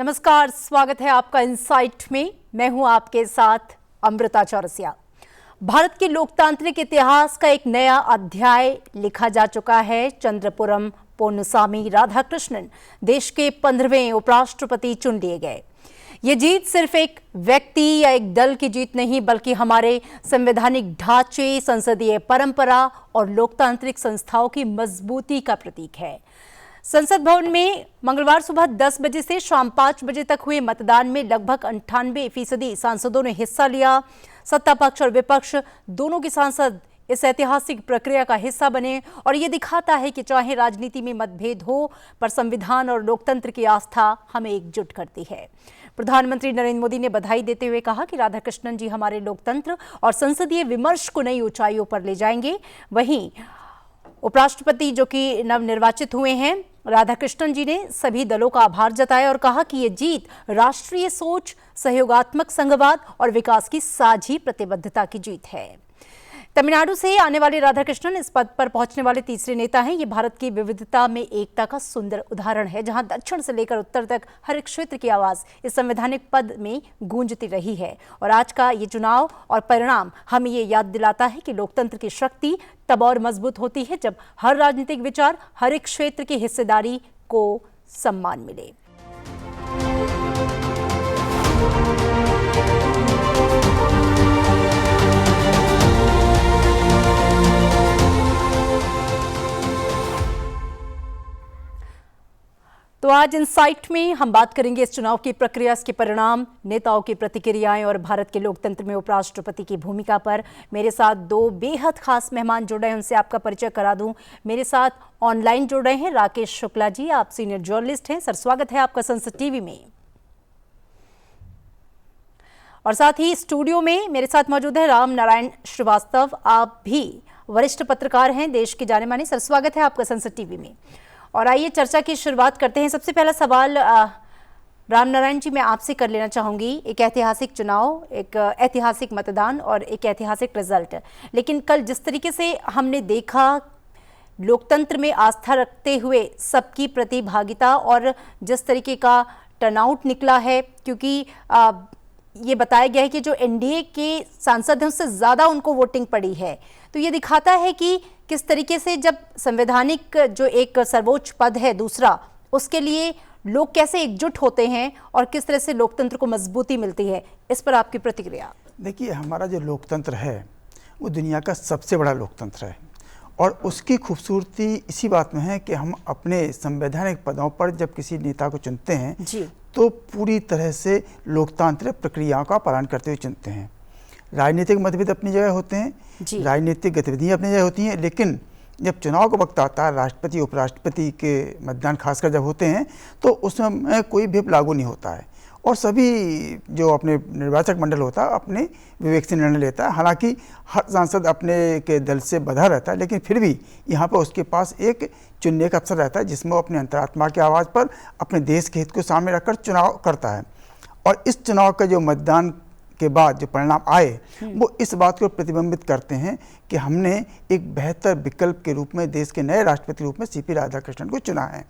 नमस्कार, स्वागत है आपका इनसाइट में। मैं हूं आपके साथ अमृता चौरसिया। भारत के लोकतांत्रिक इतिहास का एक नया अध्याय लिखा जा चुका है। चंद्रपुरम पोन्नुसामी राधाकृष्णन देश के 15वें उपराष्ट्रपति चुन लिए गए। ये जीत सिर्फ एक व्यक्ति या एक दल की जीत नहीं, बल्कि हमारे संवैधानिक ढांचे, संसदीय परंपरा और लोकतांत्रिक संस्थाओं की मजबूती का प्रतीक है। संसद भवन में मंगलवार सुबह 10 बजे से शाम 5 बजे तक हुए मतदान में लगभग 98% सांसदों ने हिस्सा लिया। सत्ता पक्ष और विपक्ष दोनों के सांसद इस ऐतिहासिक प्रक्रिया का हिस्सा बने और ये दिखाता है कि चाहे राजनीति में मतभेद हो, पर संविधान और लोकतंत्र की आस्था हमें एकजुट करती है। प्रधानमंत्री नरेंद्र मोदी ने बधाई देते हुए कहा कि राधाकृष्णन जी हमारे लोकतंत्र और संसदीय विमर्श को नई ऊंचाइयों पर ले जाएंगे। वहीं उपराष्ट्रपति जो कि नवनिर्वाचित हुए हैं, राधाकृष्णन जी ने सभी दलों का आभार जताया और कहा कि ये जीत राष्ट्रीय सोच, सहयोगात्मक संघवाद और विकास की साझी प्रतिबद्धता की जीत है। तमिलनाडु से आने वाले राधाकृष्णन इस पद पर पहुंचने वाले तीसरे नेता हैं। ये भारत की विविधता में एकता का सुंदर उदाहरण है, जहां दक्षिण से लेकर उत्तर तक हर एक क्षेत्र की आवाज इस संवैधानिक पद में गूंजती रही है। और आज का ये चुनाव और परिणाम हमें ये याद दिलाता है कि लोकतंत्र की शक्ति तब और मजबूत होती है जब हर राजनीतिक विचार, हर एक क्षेत्र की हिस्सेदारी को सम्मान मिले। तो आज इनसाइट में हम बात करेंगे इस चुनाव की प्रक्रिया, इसके परिणाम, नेताओं की प्रतिक्रियाएं और भारत के लोकतंत्र में उपराष्ट्रपति की भूमिका पर। मेरे साथ दो बेहद खास मेहमान जुड़ रहे हैं, उनसे आपका परिचय करा दूं। मेरे साथ ऑनलाइन जुड़ रहे हैं राकेश शुक्ला जी, आप सीनियर जर्नलिस्ट हैं। सर, स्वागत है आपका संसद टीवी में। और साथ ही स्टूडियो में मेरे साथ मौजूद है राम नारायण श्रीवास्तव, आप भी वरिष्ठ पत्रकार हैं, देश के जाने माने। सर, स्वागत है आपका संसद टीवी में। और आइए चर्चा की शुरुआत करते हैं। सबसे पहला सवाल राम नारायण जी मैं आपसे कर लेना चाहूंगी। एक ऐतिहासिक चुनाव, एक ऐतिहासिक मतदान और एक ऐतिहासिक रिजल्ट, लेकिन कल जिस तरीके से हमने देखा लोकतंत्र में आस्था रखते हुए सबकी प्रतिभागिता और जिस तरीके का टर्नआउट निकला है, क्योंकि ये बताया गया है कि जो एनडीए के सांसद हैं उससे ज़्यादा उनको वोटिंग पड़ी है, तो ये दिखाता है कि किस तरीके से जब संवैधानिक जो एक सर्वोच्च पद है दूसरा, उसके लिए लोग कैसे एकजुट होते हैं और किस तरह से लोकतंत्र को मजबूती मिलती है। इस पर आपकी प्रतिक्रिया। देखिए, हमारा जो लोकतंत्र है वो दुनिया का सबसे बड़ा लोकतंत्र है और उसकी खूबसूरती इसी बात में है कि हम अपने संवैधानिक पदों पर जब किसी नेता को चुनते हैं जी, तो पूरी तरह से लोकतांत्रिक प्रक्रियाओं का पालन करते हुए चुनते हैं। राजनीतिक मतभेद अपनी जगह होते हैं, राजनीतिक गतिविधियां अपनी जगह होती हैं, लेकिन जब चुनाव का वक्त आता है, राष्ट्रपति उपराष्ट्रपति के मतदान खासकर जब होते हैं, तो उसमें कोई भी लागू नहीं होता है और सभी जो अपने निर्वाचक मंडल होता है अपने विवेक से निर्णय लेता है। हालांकि हर सांसद अपने के दल से बंधा रहता है, लेकिन फिर भी यहाँ पर उसके पास एक चुनने का अवसर रहता है जिसमें वो अपने अंतरात्मा की आवाज़ पर अपने देश के हित को सामने रखकर चुनाव करता है। और इस चुनाव का जो मतदान के बाद जो परिणाम आए वो इस बात को प्रतिबिंबित करते हैं कि हमने एक बेहतर विकल्प के रूप में देश के नए राष्ट्रपति के रूप में सीपी राधाकृष्णन को चुना है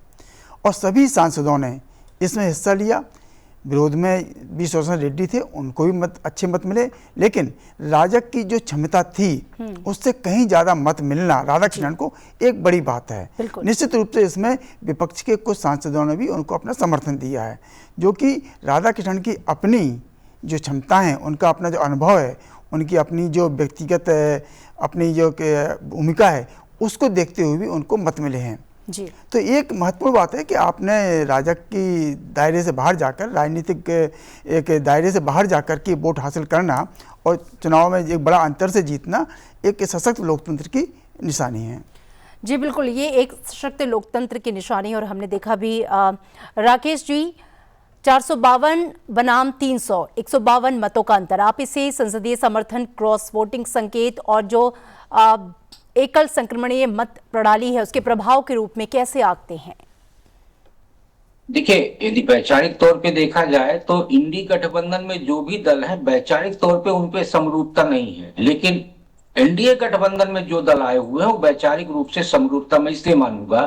और सभी सांसदों ने इसमें हिस्सा लिया। विरोध में बी सुदर्शन रेड्डी थे, उनको भी अच्छे मत मिले, लेकिन राजग की जो क्षमता थी उससे कहीं ज़्यादा मत मिलना राधाकृष्णन को एक बड़ी बात है। निश्चित रूप से इसमें विपक्ष के कुछ सांसदों ने भी उनको अपना समर्थन दिया है, जो कि राधाकृष्णन की अपनी जो क्षमता है, उनका अपना जो अनुभव है, उनकी अपनी जो व्यक्तिगत अपनी जो भूमिका है, उसको देखते हुए भी उनको मत मिले हैं जी। तो एक महत्वपूर्ण बात है कि आपने राजग की दायरे से बाहर जाकर, राजनीतिक एक दायरे से बाहर जाकर के वोट हासिल करना और चुनाव में एक बड़ा अंतर से जीतना एक सशक्त लोकतंत्र की निशानी है। जी बिल्कुल, ये एक सशक्त लोकतंत्र की निशानी। और हमने देखा भी राकेश जी, 452 बनाम 300, 152 मतों का अंतर, आप इसे संसदीय समर्थन, क्रॉस वोटिंग संकेत और जो एकल संक्रमणीय मत प्रणाली है उसके प्रभाव के रूप में कैसे आंकते हैं? देखिए, यदि वैचारिक तौर पे देखा जाए तो इंडी गठबंधन में जो भी दल है वैचारिक तौर पे उनपे समरूपता नहीं है, लेकिन एनडीए गठबंधन में जो दल आए हुए हैं वो वैचारिक रूप से समरूपता में इसलिए मानूंगा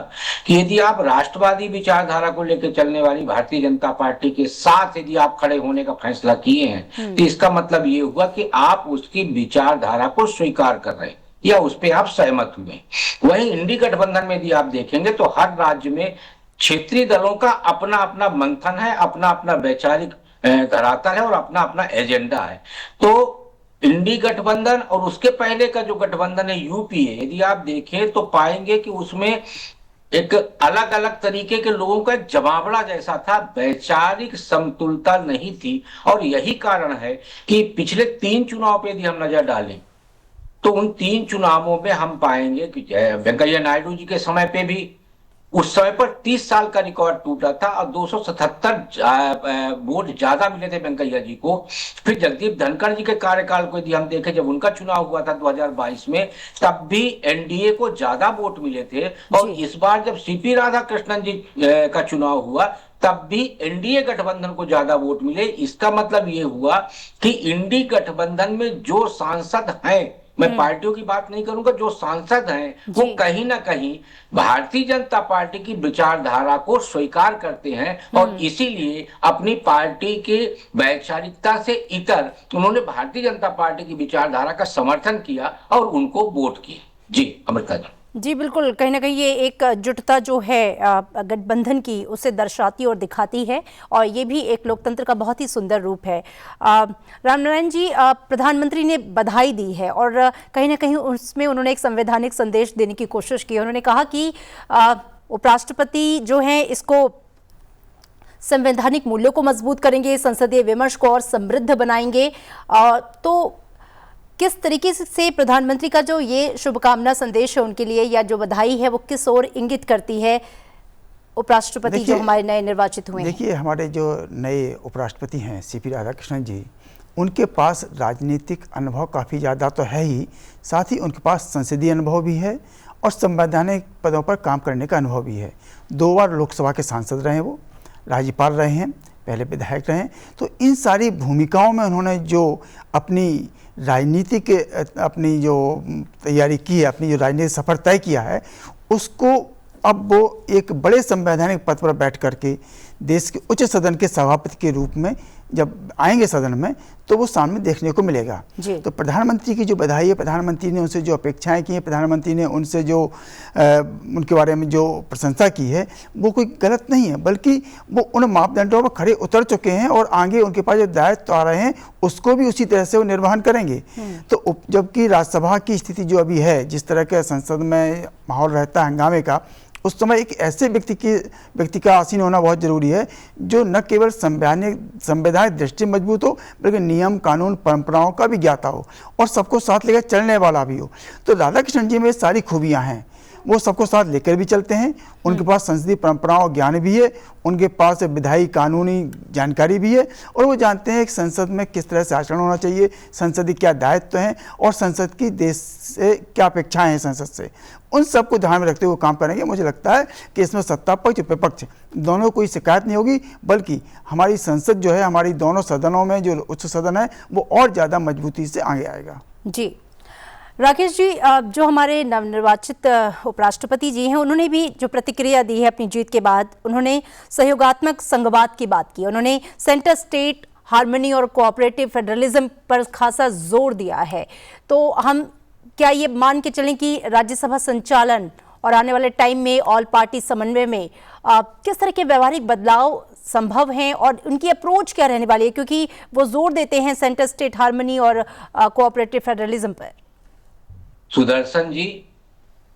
कि यदि आप राष्ट्रवादी विचारधारा को लेकर चलने वाली भारतीय जनता पार्टी के साथ यदि आप खड़े होने का फैसला किए हैं तो इसका मतलब ये हुआ कि आप उसकी विचारधारा को स्वीकार कर रहे हैं या उस पर आप सहमत हुए। वहीं इंडी गठबंधन में यदि आप देखेंगे तो हर राज्य में क्षेत्रीय दलों का अपना अपना मंथन है, अपना अपना वैचारिक धरातल है और अपना अपना एजेंडा है। तो इंडी गठबंधन और उसके पहले का जो गठबंधन है यूपीए, यदि आप देखें तो पाएंगे कि उसमें एक अलग अलग तरीके के लोगों का एक जमावड़ा जैसा था, वैचारिक समतुलता नहीं थी। और यही कारण है कि पिछले 3 चुनाव पे यदि हम नजर डालें तो उन 3 चुनावों में हम पाएंगे कि वेंकैया नायडू जी के समय पे भी उस समय पर 30 साल का रिकॉर्ड टूटा था और 277 वोट ज्यादा मिले थे वेंकैया जी को। फिर जगदीप धनखड़ जी के कार्यकाल को यदि हम देखें, जब उनका चुनाव हुआ था 2022 में, तब भी एनडीए को ज्यादा वोट मिले थे। और इस बार जब सीपी राधाकृष्णन जी का चुनाव हुआ तब भी एनडीए गठबंधन को ज्यादा वोट मिले। इसका मतलब ये हुआ कि इंडी गठबंधन में जो सांसद हैं, मैं पार्टियों की बात नहीं करूंगा, जो सांसद हैं वो कहीं ना कहीं भारतीय जनता पार्टी की विचारधारा को स्वीकार करते हैं और इसीलिए अपनी पार्टी के वैचारिकता से इतर उन्होंने भारतीय जनता पार्टी की विचारधारा का समर्थन किया और उनको वोट किए। जी अमृता जी। जी बिल्कुल, कहीं ना कहीं ये एक जुटता जो है गठबंधन की उसे दर्शाती और दिखाती है और ये भी एक लोकतंत्र का बहुत ही सुंदर रूप है। रामनारायण जी, प्रधानमंत्री ने बधाई दी है और कहीं ना कहीं उसमें उन्होंने एक संवैधानिक संदेश देने की कोशिश की। उन्होंने कहा कि उपराष्ट्रपति जो हैं इसको संवैधानिक मूल्यों को मजबूत करेंगे, संसदीय विमर्श को और समृद्ध बनाएंगे। तो किस तरीके से प्रधानमंत्री का जो ये शुभकामना संदेश है उनके लिए या जो बधाई है वो किस ओर इंगित करती है उपराष्ट्रपति जो हमारे नए निर्वाचित हुए हैं? देखिए, हमारे जो नए उपराष्ट्रपति हैं सीपी राधाकृष्णन जी, उनके पास राजनीतिक अनुभव काफ़ी ज़्यादा तो है ही, साथ ही उनके पास संसदीय अनुभव भी है और संवैधानिक पदों पर काम करने का अनुभव भी है। 2 बार लोकसभा के सांसद रहे, वो राज्यपाल रहे हैं, पहले विधायक रहे हैं। तो इन सारी भूमिकाओं में उन्होंने जो अपनी राजनीति के अपनी जो तैयारी की है, अपनी जो राजनीतिक सफ़र तय किया है, उसको अब वो एक बड़े संवैधानिक पद पर बैठ करके देश के उच्च सदन के सभापति के रूप में जब आएंगे सदन में तो वो सामने देखने को मिलेगा। तो प्रधानमंत्री की जो बधाई है, प्रधानमंत्री ने उनसे जो अपेक्षाएं की हैं, प्रधानमंत्री ने उनसे जो उनके बारे में जो प्रशंसा की है, वो कोई गलत नहीं है, बल्कि वो उन मापदंडों पर खड़े उतर चुके हैं और आगे उनके पास जो दायित्व आ रहे हैं उसको भी उसी तरह से वो निर्वहन करेंगे। तो जबकि राज्यसभा की स्थिति जो अभी है, जिस तरह के संसद में माहौल रहता है हंगामे का, उस समय एक ऐसे व्यक्ति का आसीन होना बहुत ज़रूरी है जो न केवल संवैधानिक दृष्टि मजबूत हो बल्कि नियम कानून परंपराओं का भी ज्ञाता हो और सबको साथ लेकर चलने वाला भी हो। तो राधाकृष्णन जी में सारी खूबियां हैं, वो सबको साथ लेकर भी चलते हैं, उनके पास संसदीय परंपराओं ज्ञान भी है, उनके पास विधायी कानूनी जानकारी भी है और वो जानते हैं कि संसद में किस तरह से आचरण होना चाहिए, संसदीय क्या दायित्व हैं और संसद की देश से क्या अपेक्षाएं हैं संसद से, उन सबको ध्यान में रखते हुए काम करेंगे। मुझे लगता है कि इसमें सत्ता पक्ष और विपक्ष दोनों कोई शिकायत नहीं होगी, बल्कि हमारी संसद जो है, हमारी दोनों सदनों में जो उच्च सदन है, वो और ज़्यादा मजबूती से आगे आएगा। जी राकेश जी, जो हमारे नवनिर्वाचित उपराष्ट्रपति जी हैं, उन्होंने भी जो प्रतिक्रिया दी है अपनी जीत के बाद, उन्होंने सहयोगात्मक संघवाद की बात की, उन्होंने सेंटर स्टेट हार्मनी और कोऑपरेटिव फेडरलिज्म पर खासा जोर दिया है। तो हम क्या ये मान के चलें कि राज्यसभा संचालन और आने वाले टाइम में ऑल पार्टी समन्वय में किस तरह के व्यवहारिक बदलाव संभव हैं और उनकी अप्रोच क्या रहने वाली है, क्योंकि वो जोर देते हैं सेंटर स्टेट हार्मनी और कोऑपरेटिव फेडरलिज्म पर? सुदर्शन जी,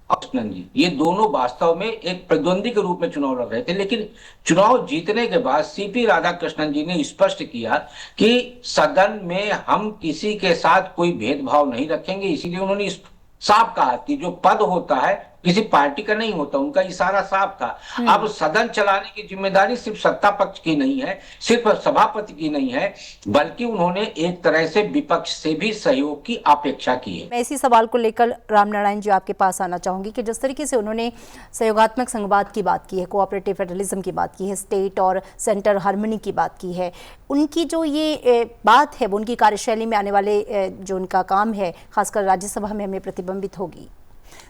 कृष्णन जी, ये दोनों वास्तव में एक प्रतिद्वंदी के रूप में चुनाव लड़ रहे थे, लेकिन चुनाव जीतने के बाद सीपी राधाकृष्णन जी ने स्पष्ट किया कि सदन में हम किसी के साथ कोई भेदभाव नहीं रखेंगे। इसीलिए उन्होंने साफ कहा कि जो पद होता है किसी पार्टी का नहीं होता, उनका इशारा साफ था। अब सदन चलाने की जिम्मेदारी सिर्फ सत्ता पक्ष की नहीं है, सिर्फ सभापति की नहीं है, बल्कि उन्होंने एक तरह से विपक्ष से भी सहयोग की अपेक्षा की है। मैं इसी सवाल को लेकर रामनारायण जी आपके पास आना चाहूंगी कि जिस तरीके से उन्होंने सहयोगात्मक संघवाद की बात की है, कोऑपरेटिव फेडरलिज्म की बात की है, स्टेट और सेंटर हार्मनी की बात की है, उनकी जो ये बात है वो उनकी कार्यशैली में आने वाले जो उनका काम है खासकर राज्यसभा में हमें प्रतिबिंबित होगी।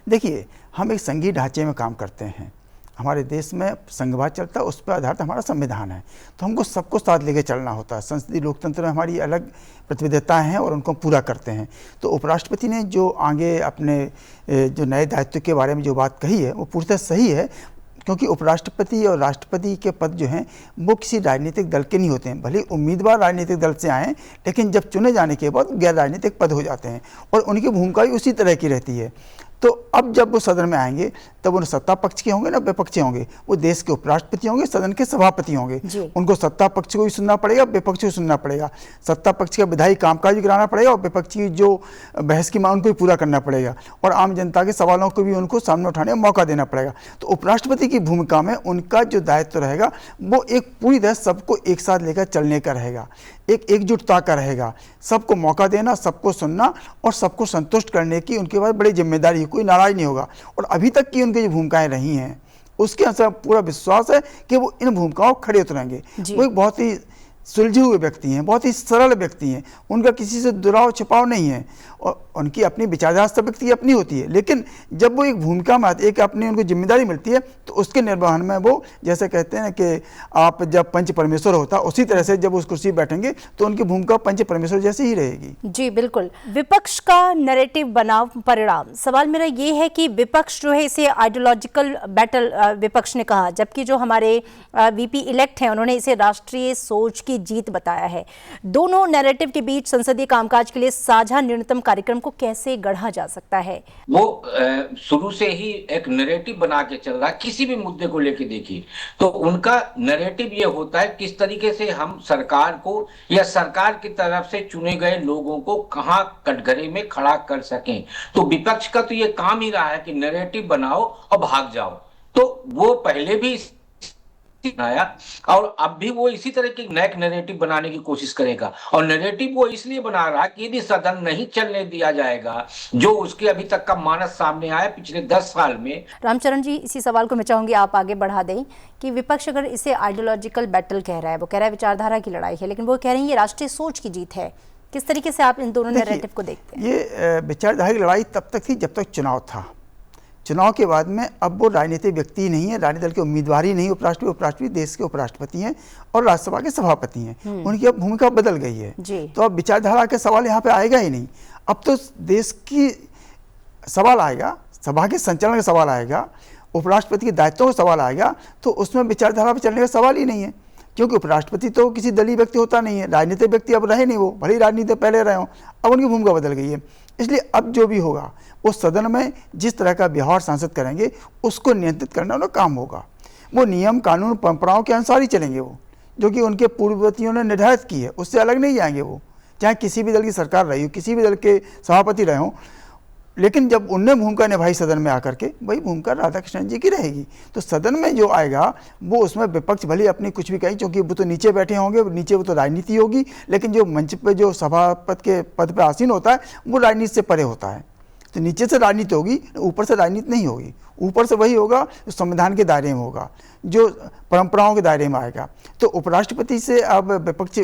देखिए, हम एक संघीय ढांचे में काम करते हैं, हमारे देश में संघवाद चलता है, उस पर आधारित हमारा संविधान है, तो हमको सबको साथ लेके चलना होता है। संसदीय लोकतंत्र में हमारी अलग प्रतिबद्धताएं हैं और उनको पूरा करते हैं। तो उपराष्ट्रपति ने जो आगे अपने जो नए दायित्व के बारे में जो बात कही है वो पूर्णतः सही है, क्योंकि उपराष्ट्रपति और राष्ट्रपति के पद जो हैं वो किसी राजनीतिक दल के नहीं होते हैं। भले उम्मीदवार राजनीतिक दल से आएँ, लेकिन जब चुने जाने के बाद गैर राजनीतिक पद हो जाते हैं और उनकी भूमिका भी उसी तरह की रहती है। तो अब जब वो सदन में आएंगे तब वो सत्ता पक्ष के होंगे ना विपक्षी होंगे, वो देश के उपराष्ट्रपति होंगे, सदन के सभापति होंगे। उनको सत्ता पक्ष को भी सुनना पड़ेगा, विपक्ष को सुनना पड़ेगा। सत्ता पक्ष का विधायी कामकाज भी कराना पड़ेगा और विपक्षी की जो बहस की मांग उनको भी पूरा करना पड़ेगा और आम जनता के सवालों को भी उनको सामने उठाने का मौका देना पड़ेगा। तो उपराष्ट्रपति की भूमिका में उनका जो दायित्व रहेगा वो एक पूरी तरह सबको एक साथ लेकर चलने का रहेगा, एक एकजुटता का रहेगा, सबको मौका देना, सबको सुनना और सबको संतुष्ट करने की उनके पास बड़ी जिम्मेदारी है। कोई नाराज नहीं होगा और अभी तक की उनकी जो भूमिकाएं रही हैं उसके अनुसार पूरा विश्वास है कि वो इन भूमिकाओं खड़े उतरेंगे। वो एक बहुत ही सुलझे हुए व्यक्ति हैं, बहुत ही सरल व्यक्ति हैं, उनका किसी से दुराव छिपाव नहीं है और उनकी अपनी विचारधारा सब व्यक्ति की अपनी होती है। लेकिन जब वो एक भूमिका में आते, एक अपनी उनको जिम्मेदारी मिलती है तो उसके निर्वहन में वो जैसे कहते हैं कि आप जब पंच परमेश्वर होता उसी तरह से जब उस कुर्सी बैठेंगे तो उनकी भूमिका पंच परमेश्वर जैसी ही रहेगी। जी बिल्कुल। विपक्ष का नैरेटिव बनाम परिणाम, सवाल मेरा ये है कि विपक्ष जो है इसे आइडियोलॉजिकल बैटल विपक्ष ने कहा, जबकि जो हमारे वीपी इलेक्ट हैं उन्होंने इसे राष्ट्रीय सोच की जीत बताया है। दोनों नैरेटिव के बीच संसदीय कामकाज के लिए साझा न्यूनतम कार्यक्रम को कैसे गढ़ा जा सकता है? वो शुरू से ही एक नैरेटिव बना के चल रहा है। किसी भी मुद्दे को लेके देखिए तो उनका नैरेटिव ये होता है किस तरीके से हम सरकार को या सरकार की तरफ से चुने गए लोगों को कहां कटघरे में खड़ा कर सकें। तो विपक्ष का तो ये काम ही रहा है कि नैरेटिव बनाओ और भाग जाओ। तो वो पहले भी बनाया और अब भी वो इसी तरह के नए नैरेटिव बनाने की कोशिश करेगा और नैरेटिव वो इसलिए बना रहा है कि यदि सदन नहीं चलने दिया जाएगा जो उसके अभी तक का मानस सामने आया पिछले 10 साल में। रामचरण जी, इसी सवाल को मैं चाहूंगी आप आगे बढ़ा दें कि विपक्ष अगर इसे आइडियोलॉजिकल बैटल कह रहा है, वो कह रहा है विचारधारा की लड़ाई है, लेकिन वो कह रहे हैं ये राष्ट्रीय सोच की जीत है। किस तरीके से आप इन दोनों नैरेटिव को देखते हैं? ये विचारधारा की लड़ाई तब तक थी जब तक चुनाव था। चुनाव के बाद में अब वो राजनीतिक व्यक्ति नहीं है, राजनीतिक दल के उम्मीदवार ही नहीं, उपराष्ट्रपति देश के उपराष्ट्रपति हैं और राज्यसभा के सभापति हैं। उनकी अब भूमिका बदल गई है, तो अब विचारधारा के सवाल यहाँ पे आएगा ही नहीं। अब तो देश की सवाल आएगा, सभा के संचालन का सवाल आएगा, उपराष्ट्रपति के दायित्वों का सवाल आएगा, तो उसमें विचारधारा पर चलने का सवाल ही नहीं है, क्योंकि उपराष्ट्रपति तो किसी दलीय व्यक्ति होता नहीं है, राजनीतिक व्यक्ति अब रहे नहीं, वो भले ही राजनीति पहले रहे हों, अब उनकी भूमिका बदल गई है। इसलिए अब जो भी होगा वो सदन में जिस तरह का व्यवहार सांसद करेंगे उसको नियंत्रित करना उनका काम होगा। वो नियम कानून परंपराओं के अनुसार ही चलेंगे, वो जो कि उनके पूर्ववर्तियों ने निर्धारित की है उससे अलग नहीं जाएंगे। वो चाहे किसी भी दल की सरकार रही हो, किसी भी दल के सभापति रहे हों, लेकिन जब उनने भूमिका निभाई सदन में आकर के, वही भूमिका राधाकृष्णन जी की रहेगी। तो सदन में जो आएगा वो उसमें विपक्ष भले अपनी कुछ भी कही, क्योंकि वो तो नीचे बैठे होंगे, नीचे वो तो राजनीति होगी, लेकिन जो मंच पे जो सभापति के पद पे आसीन होता है वो राजनीति से परे होता है। तो नीचे से राजनीति होगी, ऊपर से राजनीति नहीं होगी। ऊपर से वही होगा जो संविधान के दायरे में होगा, जो परंपराओं के दायरे में आएगा। तो उपराष्ट्रपति से अब विपक्ष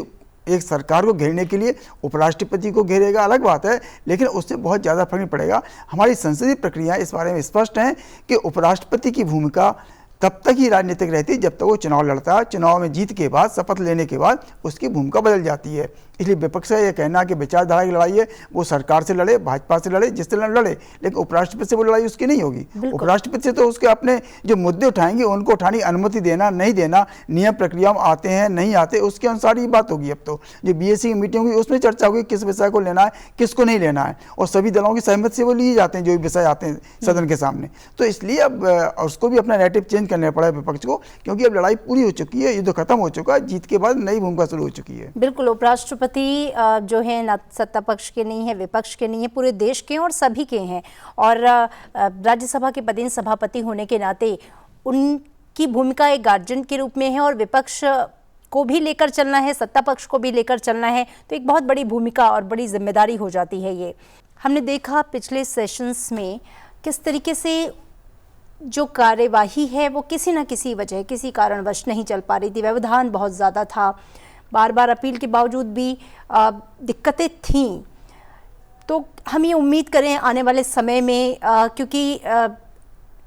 एक सरकार को घेरने के लिए उपराष्ट्रपति को घेरेगा, अलग बात है, लेकिन उससे बहुत ज़्यादा फर्क नहीं पड़ेगा। हमारी संसदीय प्रक्रिया इस बारे में स्पष्ट है कि उपराष्ट्रपति की भूमिका तब तक ही राजनीतिक रहती है जब तक वो चुनाव लड़ता है। चुनाव में जीत के बाद, शपथ लेने के बाद उसकी भूमिका बदल जाती है। इसलिए विपक्ष का ये कहना कि विचारधारा की लड़ाई है, वो सरकार से लड़े, भाजपा से लड़े, जिससे लड़े, लेकिन उपराष्ट्रपति से वो लड़ाई उसकी नहीं होगी। उपराष्ट्रपति से तो उसके अपने जो मुद्दे उठाएंगे उनको उठाने की अनुमति देना नहीं देना, नियम प्रक्रिया में आते हैं नहीं आते, उसके अनुसार ही बात होगी। अब तो जो बीएससी की मीटिंग होगी उसमें चर्चा होगी किस विषय को लेना है, किसको नहीं लेना है, और सभी दलों की सहमति से वो लिए जाते हैं जो विषय आते हैं सदन के सामने। तो इसलिए अब उसको भी अपना नैरेटिव चेंज करना पड़ा है विपक्ष को, क्योंकि अब लड़ाई पूरी हो चुकी है, युद्ध खत्म हो चुका है, जीत के बाद नई भूमिका शुरू हो चुकी है। बिल्कुल, उपराष्ट्रपति सभापति जो है ना सत्ता पक्ष के नहीं है, विपक्ष के नहीं है, पूरे देश के हैं और सभी के हैं। और राज्यसभा के पदेन सभापति होने के नाते उनकी भूमिका एक गार्जियन के रूप में है और विपक्ष को भी लेकर चलना है, सत्ता पक्ष को भी लेकर चलना है, तो एक बहुत बड़ी भूमिका और बड़ी जिम्मेदारी हो जाती है ये। हमने देखा पिछले सेशंस में किस तरीके से जो कार्यवाही है वो किसी न किसी वजह, किसी कारणवश नहीं चल पा रही थी। व्यवधान बहुत ज़्यादा था, बार बार अपील के बावजूद भी दिक्कतें थीं। तो हम ये उम्मीद करें आने वाले समय में क्योंकि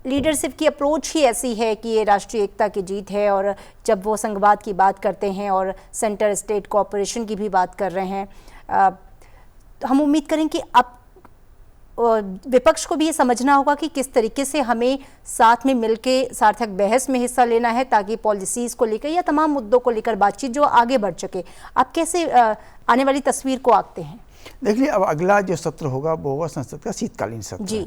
लीडरशिप की अप्रोच ही ऐसी है कि ये राष्ट्रीय एकता की जीत है, और जब वो संघवाद की बात करते हैं और सेंटर स्टेट कोऑपरेशन की भी बात कर रहे हैं, तो हम उम्मीद करें कि अब विपक्ष को भी ये समझना होगा कि किस तरीके से हमें साथ में मिलके सार्थक बहस में हिस्सा लेना है ताकि पॉलिसीज़ को लेकर या तमाम मुद्दों को लेकर बातचीत जो आगे बढ़ सके। आप कैसे आने वाली तस्वीर को आंकते हैं? देखिए, अब अगला जो सत्र होगा वो होगा संसद का शीतकालीन सत्र जी।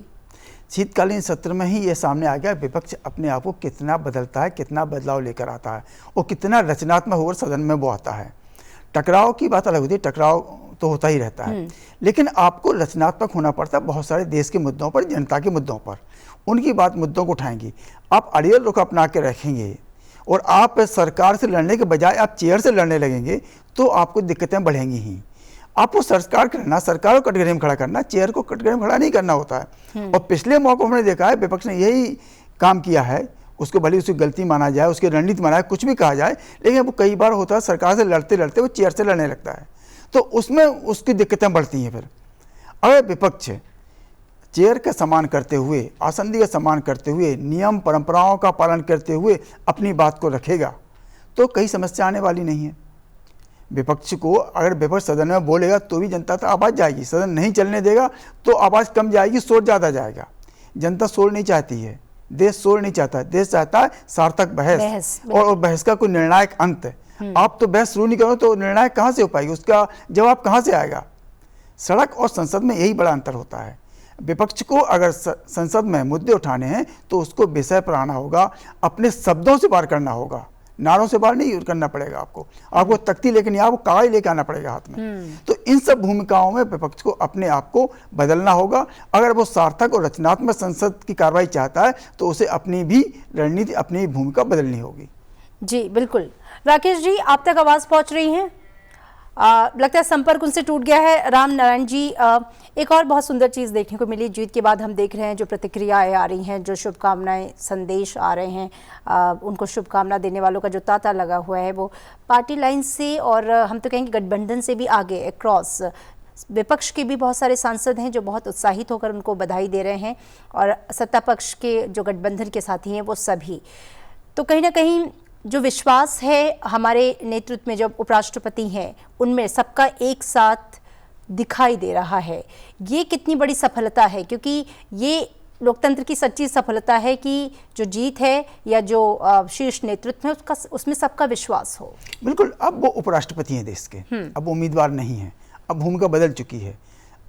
शीतकालीन सत्र में ही ये सामने आ गया विपक्ष अपने आप को कितना बदलता है, कितना बदलाव लेकर आता है और कितना रचनात्मक होकर सदन में वो आता है। टकराव की बात अलग होती है, टकराव तो होता ही रहता है, लेकिन आपको रचनात्मक होना पड़ता है बहुत सारे देश के मुद्दों पर, जनता के मुद्दों पर। उनकी बात मुद्दों को उठाएंगी, आप अड़ियल रुख अपना के रखेंगे और आप सरकार से लड़ने के बजाय आप चेयर से लड़ने लगेंगे तो आपको दिक्कतें बढ़ेंगी ही। आपको सरकार करना, सरकार को कटघरे में खड़ा करना, चेयर को कटघरे में खड़ा नहीं करना होता है। और पिछले मौकों में हमने देखा है विपक्ष ने यही काम किया है, उसको भले उसकी गलती माना जाए, उसकी रणनीति माना जाए, कुछ भी कहा जाए, लेकिन वो कई बार होता है सरकार से लड़ते लड़ते वो चेयर से लड़ने लगता है, तो उसमें उसकी दिक्कतें बढ़ती हैं। फिर अगर विपक्ष चेयर का सम्मान करते हुए, आसंदी का सम्मान करते हुए, नियम परंपराओं का पालन करते हुए अपनी बात को रखेगा तो कई समस्या आने वाली नहीं है। विपक्ष को अगर विपक्ष सदन में बोलेगा तो भी जनता तक आवाज़ जाएगी, सदन नहीं चलने देगा तो आवाज़ कम जाएगी, शोर ज़्यादा जाएगा। जनता शोर नहीं चाहती है, देश शोर नहीं चाहता, देश चाहता है सार्थक बहस और बहस का कोई निर्णायक अंत। आप तो बहस शुरू नहीं करो तो निर्णायक कहाँ से हो पाएगी, उसका जवाब कहाँ से आएगा? सड़क और संसद में यही बड़ा अंतर होता है। विपक्ष को अगर संसद में मुद्दे उठाने हैं तो उसको विषय पर आना होगा, अपने शब्दों से बाहर करना होगा, नारों से बाहर नहीं करना पड़ेगा। आपको तख्ती लेके नहीं, आपको कागज लेके आना पड़ेगा हाथ में। तो इन सब भूमिकाओं में विपक्ष को अपने आप को बदलना होगा। अगर वो सार्थक और रचनात्मक संसद की कार्रवाई चाहता है तो उसे अपनी भी रणनीति, अपनी भूमिका बदलनी होगी। जी बिल्कुल। राकेश जी, आप तक आवाज़ पहुंच रही है? लगता है संपर्क उनसे टूट गया है। राम नारायण जी, एक और बहुत सुंदर चीज़ देखने को मिली जीत के बाद। हम देख रहे हैं जो प्रतिक्रियाएं आ रही हैं, जो शुभकामनाएं, संदेश आ रहे हैं, उनको शुभकामना देने वालों का जो तांता लगा हुआ है वो पार्टी लाइन से और हम तो कहेंगे गठबंधन से भी आगे क्रॉस विपक्ष के भी बहुत सारे सांसद हैं जो बहुत उत्साहित होकर उनको बधाई दे रहे हैं, और सत्ता पक्ष के जो गठबंधन के साथी हैं वो सभी। तो कहीं ना कहीं जो विश्वास है हमारे नेतृत्व में, जो उपराष्ट्रपति हैं उनमें सबका एक साथ दिखाई दे रहा है। ये कितनी बड़ी सफलता है, क्योंकि ये लोकतंत्र की सच्ची सफलता है कि जो जीत है या जो शीर्ष नेतृत्व है उसमें सबका विश्वास हो। बिल्कुल। अब वो उपराष्ट्रपति हैं देश के, अब वो उम्मीदवार नहीं है, अब भूमिका बदल चुकी है।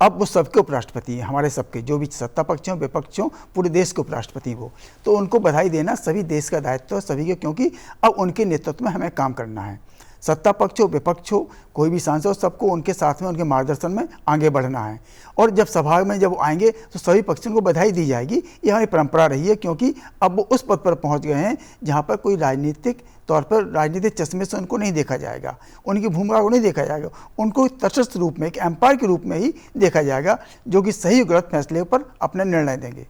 अब वो सबके उपराष्ट्रपति हैं, हमारे सबके, जो भी सत्ता पक्ष हो विपक्ष हो, पूरे देश के उपराष्ट्रपति वो। तो उनको बधाई देना सभी देश का दायित्व है, सभी के, क्योंकि अब उनके नेतृत्व में हमें काम करना है। सत्ता पक्ष हो विपक्ष हो, कोई भी सांसद हो, सबको उनके साथ में, उनके मार्गदर्शन में आगे बढ़ना है। और जब सभा में जब आएंगे तो सभी पक्षों को बधाई दी जाएगी। ये हमारी परंपरा रही है, क्योंकि अब वो उस पद पर पहुंच गए हैं जहां पर कोई राजनीतिक तौर पर, राजनीतिक चश्मे से उनको नहीं देखा जाएगा, उनकी भूमिका को नहीं देखा जाएगा, उनको तटस्थ रूप में, एक एम्पायर के रूप में ही देखा जाएगा, जो कि सही गलत फैसले पर अपने निर्णय देंगे।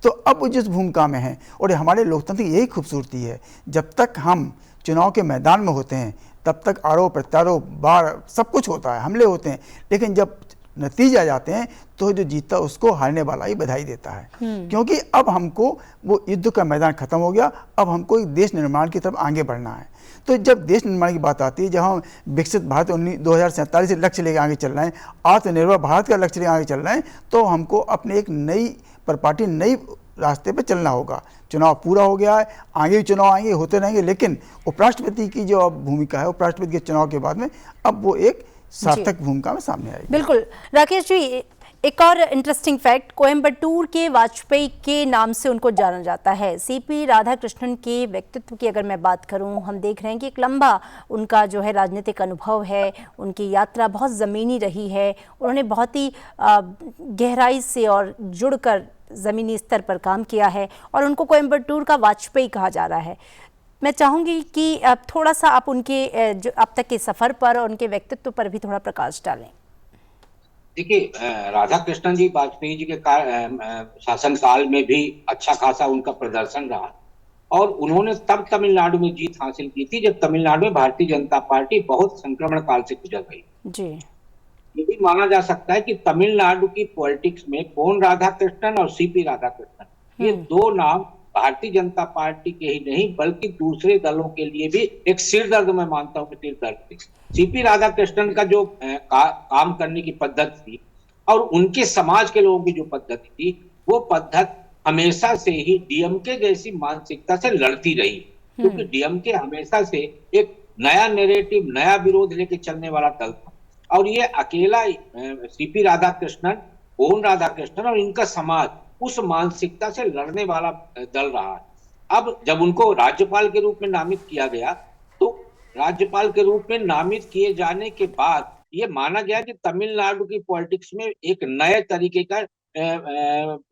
तो अब वो जिस भूमिका में हैं, और हमारे लोकतंत्र की यही खूबसूरती है, जब तक हम चुनाव के मैदान में होते हैं तब तक आरोप प्रत्यारोप, बार सब कुछ होता है, हमले होते हैं, लेकिन जब नतीजे आ जाते हैं तो जो जीतता उसको हारने वाला ही बधाई देता है। क्योंकि अब हमको वो युद्ध का मैदान खत्म हो गया, अब हमको एक देश निर्माण की तरफ आगे बढ़ना है। तो जब देश निर्माण की बात आती है, जब हम विकसित भारत 2047 से लक्ष्य लेकर आगे चल रहे हैं, आत्मनिर्भर भारत का लक्ष्य लेकर आगे चल रहे हैं, तो हमको अपने एक नई परिपाटी, नई रास्ते पे चलना होगा। चुनाव पूरा हो गया है, आगे भी चुनाव आएंगे, होते रहेंगे, लेकिन उपराष्ट्रपति की जो अब भूमिका है, उपराष्ट्रपति के चुनाव के बाद में अब वो एक सार्थक भूमिका में सामने आएगी। बिल्कुल। राकेश जी, एक और इंटरेस्टिंग फैक्ट, कोयम्बटूर के वाजपेयी के नाम से उनको जाना जाता है। सीपी राधाकृष्णन के व्यक्तित्व की अगर मैं बात करूं, हम देख रहे हैं कि एक लंबा उनका जो है राजनीतिक अनुभव है, उनकी यात्रा बहुत ज़मीनी रही है। उन्होंने बहुत ही गहराई से और जुड़कर ज़मीनी स्तर पर काम किया है और उनको कोयम्बटूर का वाजपेयी कहा जा रहा है। मैं चाहूँगी कि थोड़ा सा आप उनके जो अब तक के सफ़र पर और उनके व्यक्तित्व पर भी थोड़ा प्रकाश डालें। देखिए, राधा कृष्णन जी वाजपेयी जी के शासन काल में भी अच्छा खासा उनका प्रदर्शन रहा और उन्होंने तब तमिलनाडु में जीत हासिल की थी जब तमिलनाडु में भारतीय जनता पार्टी बहुत संक्रमण काल से गुजर गई जी। ये भी माना जा सकता है कि तमिलनाडु की पॉलिटिक्स में पोन राधाकृष्णन और सीपी राधाकृष्णन, ये दो नाम भारतीय जनता पार्टी के ही नहीं बल्कि दूसरे दलों के लिए भी एक सिरदर्द, मैं मानता हूं कि सिरदर्द थी। सीपी राधाकृष्णन का जो काम करने की पद्धति थी और उनके समाज के लोगों की जो पद्धति थी, वो पद्धति हमेशा से ही डीएमके जैसी मानसिकता से लड़ती रही, क्योंकि डीएमके हमेशा से एक नया नैरेटिव, नया विरोध लेके चलने वाला दल था और ये अकेला सीपी राधाकृष्णन, पोन राधाकृष्णन और इनका समाज उस मानसिकता से लड़ने वाला दल रहा है। अब जब उनको राज्यपाल के रूप में नामित किया गया तो राज्यपाल के रूप में नामित किए जाने के बाद ये माना गया कि तमिलनाडु की पॉलिटिक्स में एक नए तरीके का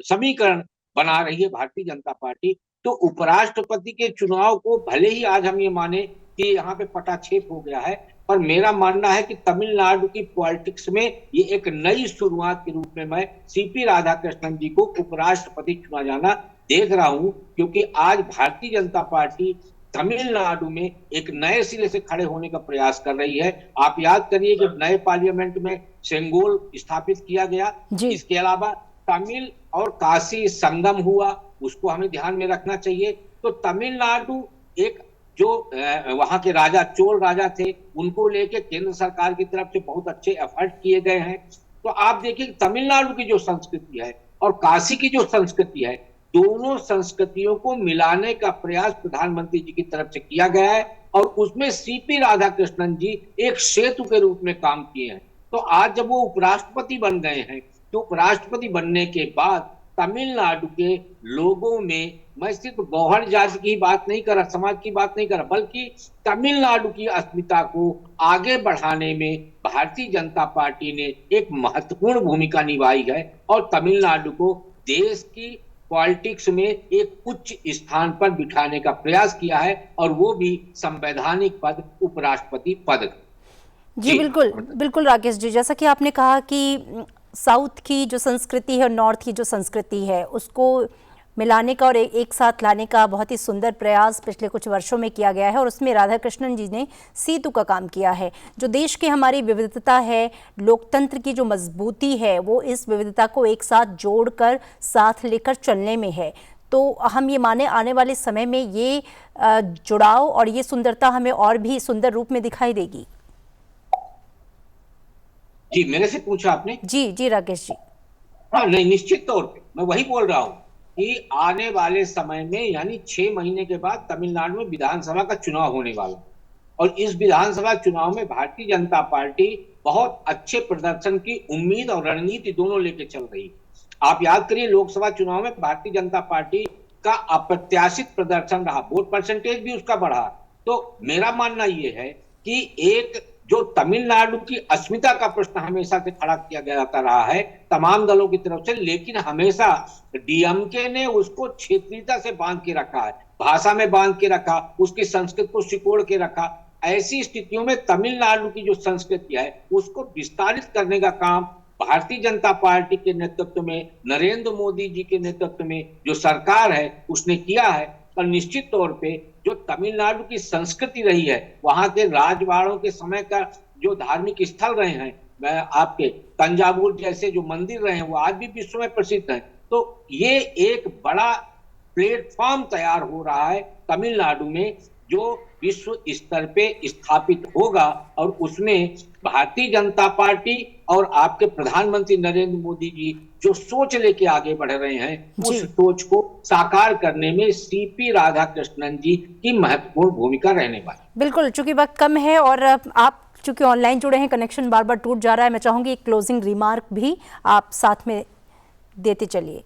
समीकरण बना रही है भारतीय जनता पार्टी। तो उपराष्ट्रपति के चुनाव को भले ही आज हम ये माने कि यहाँ पे पटाक्षेप हो गया है, पर मेरा मानना है कि तमिलनाडु की पॉलिटिक्स में ये एक नई शुरुआत के रूप में मैं सीपी राधाकृष्णन जी को उपराष्ट्रपति चुना जाना देख रहा हूं, क्योंकि आज भारतीय जनता पार्टी तमिलनाडु में एक नए सिरे से खड़े होने का प्रयास कर रही है। आप याद करिए कि नए पार्लियामेंट में सेंगोल स्थापित किया गया, इसके अलावा तमिल और काशी संगम हुआ, उसको हमें ध्यान में रखना चाहिए। तो तमिलनाडु एक जो वहां के राजा, चोल राजा थे, उनको लेके केंद्र सरकार की तरफ से बहुत अच्छे एफर्ट किए गए हैं। तो आप देखिए तमिलनाडु की जो संस्कृति है और काशी की जो संस्कृति है, दोनों संस्कृतियों को मिलाने का प्रयास प्रधानमंत्री जी की तरफ से किया गया है और उसमें सीपी राधाकृष्णन जी एक सेतु के रूप में काम किए हैं। तो आज जब वो उपराष्ट्रपति बन गए हैं, तो उपराष्ट्रपति बनने के बाद तमिलनाडु के लोगों में, मैं सिर्फ गौहर जाति की बात नहीं कर रहा, समाज की बात नहीं कर रहा, बल्कि तमिलनाडु की अस्मिता को आगे बढ़ाने में भारतीय जनता पार्टी ने एक महत्वपूर्ण भूमिका निभाई है और तमिलनाडु को देश की पॉलिटिक्स में एक उच्च स्थान पर बिठाने का प्रयास किया है और वो भी संवैधानिक पद, उपराष्ट्रपति पद। जी बिल्कुल बिल्कुल राकेश जी, जैसा कि आपने कहा कि साउथ की जो संस्कृति है और नॉर्थ की जो संस्कृति है उसको मिलाने का और एक साथ लाने का बहुत ही सुंदर प्रयास पिछले कुछ वर्षों में किया गया है और उसमें राधाकृष्णन जी ने सेतु का काम किया है। जो देश की हमारी विविधता है, लोकतंत्र की जो मजबूती है, वो इस विविधता को एक साथ जोड़कर साथ लेकर चलने में है। तो हम ये माने आने वाले समय में ये जुड़ाव और ये सुंदरता हमें और भी सुंदर रूप में दिखाई देगी। जी, मेरे से पूछा आपने? जी जी राकेश जी। हाँ, नहीं, निश्चित तौर पे मैं वही बोल रहा हूँ कि आने वाले समय में यानी 6 महीने के बाद तमिलनाडु में विधानसभा का चुनाव होने वाला और इस विधानसभा चुनाव में भारतीय जनता पार्टी बहुत अच्छे प्रदर्शन की उम्मीद और रणनीति दोनों लेके चल रही है। आप याद करिए लोकसभा चुनाव में भारतीय जनता पार्टी का अप्रत्याशित प्रदर्शन रहा, वोट परसेंटेज भी उसका बढ़ा। तो मेरा मानना यह है कि एक जो तमिलनाडु की अस्मिता का प्रश्न हमेशा से खड़ा किया जाता रहा है तमाम दलों की तरफ से, लेकिन हमेशा डीएमके ने उसको क्षेत्रीयता से बांध के रखा है, भाषा में बांध के रखा, उसकी संस्कृति को सिकोड़ के रखा। ऐसी स्थितियों में तमिलनाडु की जो संस्कृति है उसको विस्तारित करने का काम भारतीय जनता पार्टी के नेतृत्व में, नरेंद्र मोदी जी के नेतृत्व में जो सरकार है उसने किया है। पर निश्चित तौर पे जो तमिलनाडु की संस्कृति रही है, वहां के राजवाड़ों के समय का जो धार्मिक स्थल रहे हैं, आपके तंजावुर जैसे जो मंदिर रहे हैं, वो आज भी विश्व में प्रसिद्ध हैं। तो ये एक बड़ा प्लेटफॉर्म तैयार हो रहा है तमिलनाडु में जो विश्व स्तर पे स्थापित होगा और उसमें भारतीय जनता पार्टी और आपके प्रधानमंत्री नरेंद्र मोदी जी जो सोच लेके आगे बढ़ रहे हैं, उस सोच को साकार करने में सीपी राधाकृष्णन जी की महत्वपूर्ण भूमिका रहने वाली। बिल्कुल, चूंकि वक्त कम है और आप चूंकि ऑनलाइन जुड़े हैं, कनेक्शन बार बार टूट जा रहा है, मैं चाहूंगी एक क्लोजिंग रिमार्क भी आप साथ में देते चलिए।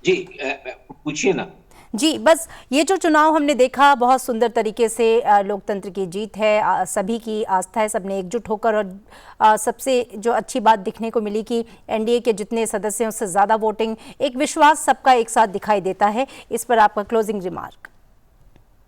जी पूछिए ना। जी, बस ये जो चुनाव हमने देखा, बहुत सुंदर तरीके से लोकतंत्र की जीत है, सभी की आस्था है, सबने एकजुट होकर, और सबसे जो अच्छी बात दिखने को मिली कि एनडीए के जितने सदस्य हैं उससे ज़्यादा वोटिंग, एक विश्वास सबका एक साथ दिखाई देता है। इस पर आपका क्लोजिंग रिमार्क।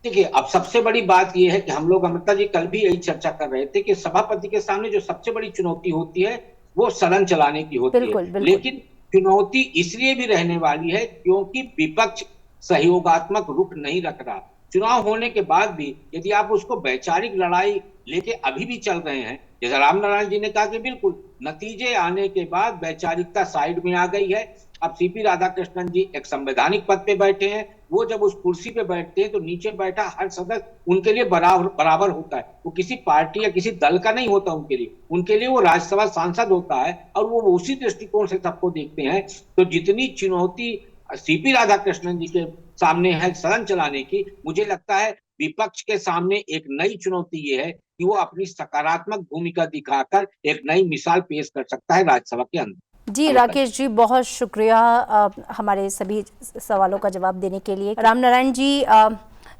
देखिए, अब सबसे बड़ी बात यह है कि हम लोग, अमृता जी, कल भी यही चर्चा कर रहे थे कि सभापति के सामने जो सबसे बड़ी चुनौती होती है वो सदन चलाने की होती है। बिल्कुल। लेकिन चुनौती इसलिए भी रहने वाली है क्योंकि विपक्ष सहयोगात्मक रुख नहीं रख रहा। चुनाव होने के बाद भी यदि आप उसको वैचारिक लड़ाई लेके अभी भी चल रहे हैं, जैसा रामनारायण जी ने कहा कि बिल्कुल नतीजे आने के बाद वैचारिकता साइड में आ गई है। अब सीपी राधाकृष्णन जी एक संवैधानिक पद पे बैठे हैं, वो जब उस कुर्सी पे बैठते हैं तो नीचे बैठा हर सदस्य उनके लिए बराबर होता है। वो किसी पार्टी या किसी दल का नहीं होता उनके लिए वो राज्यसभा सांसद होता है, और वो उसी दृष्टिकोण से सबको देखते हैं। तो जितनी चुनौती सीपी राधाकृष्णन जी के सामने है सदन चलाने की, मुझे लगता है विपक्ष के सामने एक नई चुनौती ये है कि वो अपनी सकारात्मक भूमिका दिखाकर एक नई मिसाल पेश कर सकता है राज्यसभा के अंदर। जी राकेश जी, बहुत शुक्रिया हमारे सभी सवालों का जवाब देने के लिए। रामनारायण जी,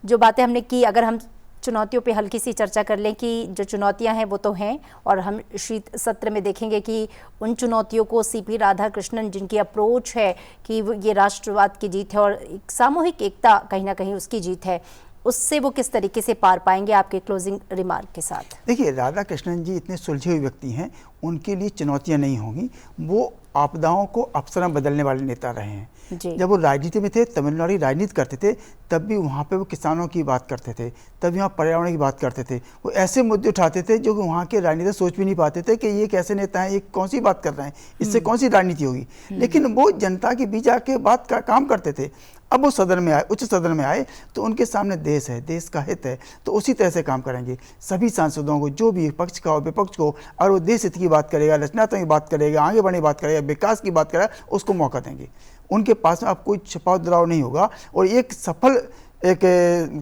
जो बातें हमने की, अगर हम चुनौतियों पे हल्की सी चर्चा कर लें कि जो चुनौतियां हैं वो तो हैं, और हम शीत सत्र में देखेंगे कि उन चुनौतियों को सीपी राधाकृष्णन, जिनकी अप्रोच है कि ये राष्ट्रवाद की जीत है और एक सामूहिक एकता कहीं ना कहीं उसकी जीत है, उससे वो किस तरीके से पार पाएंगे, आपके क्लोजिंग रिमार्क के साथ। देखिए, राधाकृष्णन जी इतने सुलझे हुए व्यक्ति हैं, उनके लिए चुनौतियां नहीं होंगी। वो आपदाओं को अवसर में बदलने वाले नेता रहे हैं। जब वो राजनीति में थे, तमिलनाडु राजनीति करते थे, तब भी वहाँ पे वो किसानों की बात करते थे, तब यहाँ पर्यावरण की बात करते थे। वो ऐसे मुद्दे उठाते थे जो कि वहाँ के राजनीति सोच भी नहीं पाते थे कि ये कैसे नेता हैं, ये कौन सी बात कर रहे हैं, इससे कौन सी राजनीति होगी। लेकिन वो जनता के बीच आके बात का काम करते थे। अब वो सदन में आए, उच्च सदन में आए, तो उनके सामने देश है, देश का हित है, तो उसी तरह से काम करेंगे। सभी सांसदों को, जो भी पक्ष का हो विपक्ष को, और वो देश हित की बात करेगा, रचनात्मक की बात करेगा, आगे बढ़ने की बात करेगा, विकास की बात करेगा, उसको मौका देंगे। उनके पास में अब कोई छुपाव दराव नहीं होगा, और एक सफल एक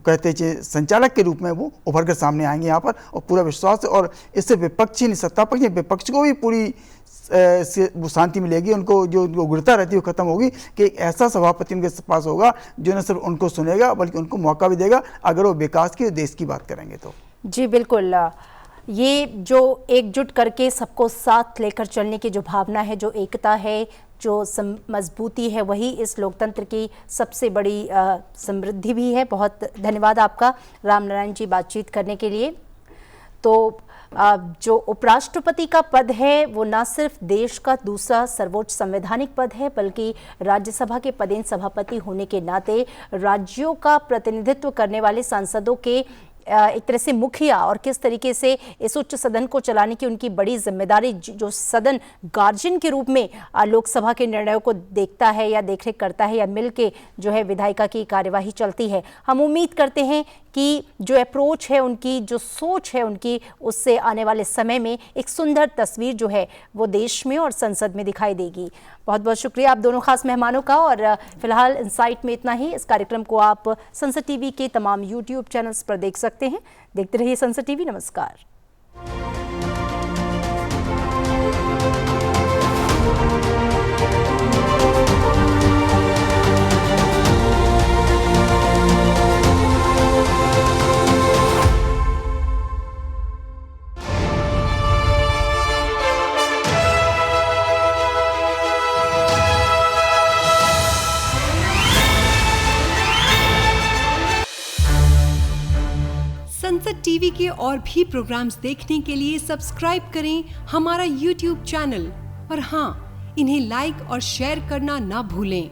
कहते हैं संचालक के रूप में वो उभर कर सामने आएंगे यहाँ पर, और पूरा विश्वास है। और इससे विपक्षी नहीं, सत्ता पक्ष, विपक्ष को भी पूरी वो शांति मिलेगी। उनको जो उग्रता रहती है वो खत्म होगी कि एक ऐसा सभापति उनके पास होगा जो न सिर्फ उनको सुनेगा बल्कि उनको मौका भी देगा अगर वो विकास की, देश की बात करेंगे तो। जी बिल्कुल, ये जो एकजुट करके सबको साथ लेकर चलने की जो भावना है, जो एकता है, जो मजबूती है, वही इस लोकतंत्र की सबसे बड़ी समृद्धि भी है। बहुत धन्यवाद आपका रामनारायण जी बातचीत करने के लिए। तो जो उपराष्ट्रपति का पद है वो न सिर्फ देश का दूसरा सर्वोच्च संवैधानिक पद है, बल्कि राज्यसभा के पदेन सभापति होने के नाते राज्यों का प्रतिनिधित्व करने वाले सांसदों के एक तरह से मुखिया, और किस तरीके से इस उच्च सदन को चलाने की उनकी बड़ी जिम्मेदारी, जो सदन गार्जियन के रूप में लोकसभा के निर्णयों को देखता है या देखरेख करता है, या मिलके जो है विधायिका की कार्यवाही चलती है। हम उम्मीद करते हैं कि जो अप्रोच है उनकी, जो सोच है उनकी, उससे आने वाले समय में एक सुंदर तस्वीर जो है वो देश में और संसद में दिखाई देगी। बहुत बहुत शुक्रिया आप दोनों खास मेहमानों का। और फिलहाल इनसाइट में इतना ही। इस कार्यक्रम को आप संसद टीवी के तमाम यूट्यूब चैनल्स पर देख सकते हैं। देखते रहिए संसद टीवी। नमस्कार। संसद टीवी के और भी प्रोग्राम्स देखने के लिए सब्सक्राइब करें हमारा YouTube चैनल, और हाँ, इन्हें लाइक और शेयर करना ना भूलें।